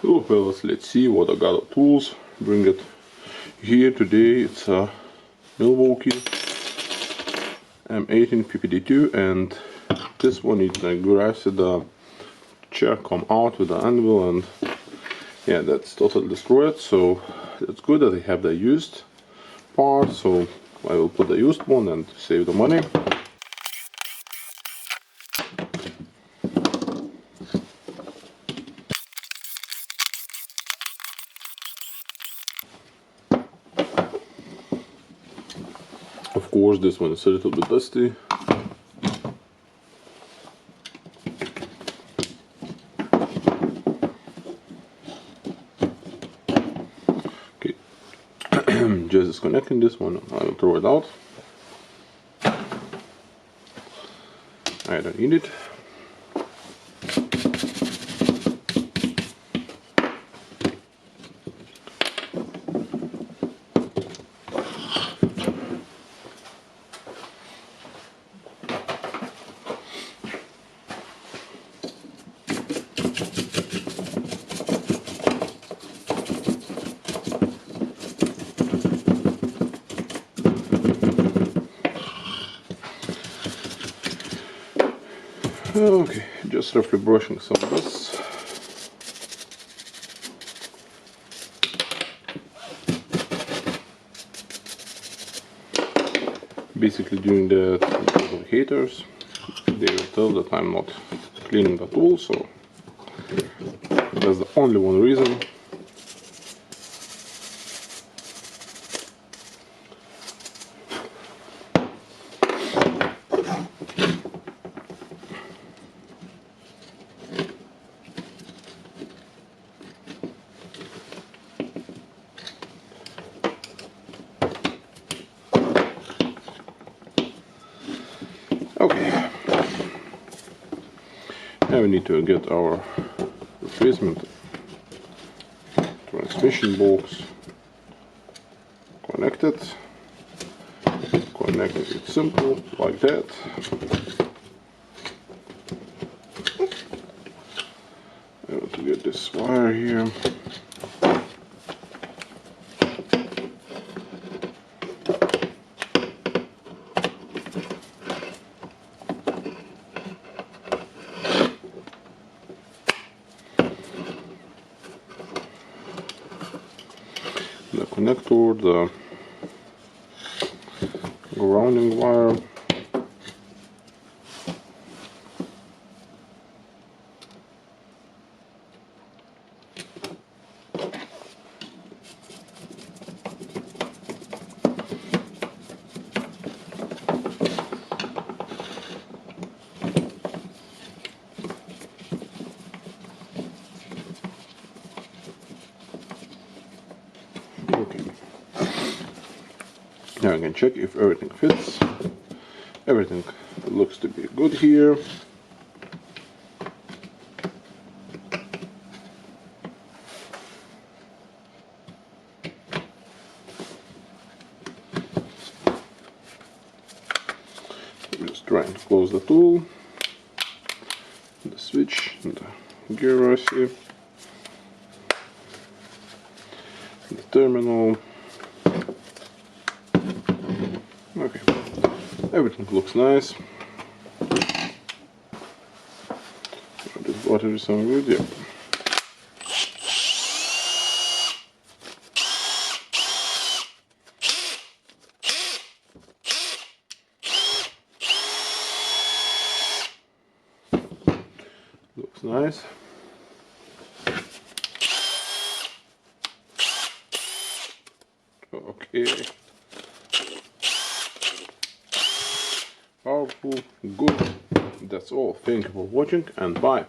Hello fellas, let's see what I got of tools. Bring it here today. It's a Milwaukee M18 FPD2, and this one is like grass. The chair come out with the anvil, and yeah, that's totally destroyed. So it's good that I have the used part. So I will put the used one and save the money. Of course, this one is a little bit dusty. Okay, just disconnecting this one. I will throw it out. I don't need it. Okay, just roughly brushing some dust. Basically, during the haters, they will tell that I'm not cleaning the tool, so that's the only one reason. Okay, now we need to get our replacement transmission box connected. Connecting it simple like that. I want to get this wire here. The connector, the grounding wire, okay. Now I can check if everything fits. Everything looks to be good here. I'm just trying to close the tool, the switch, and the gear recipe, the terminal. Okay, everything looks nice. This battery sounds good, yeah. Looks nice. Okay. Powerful, good. That's all. Thank you for watching, and bye.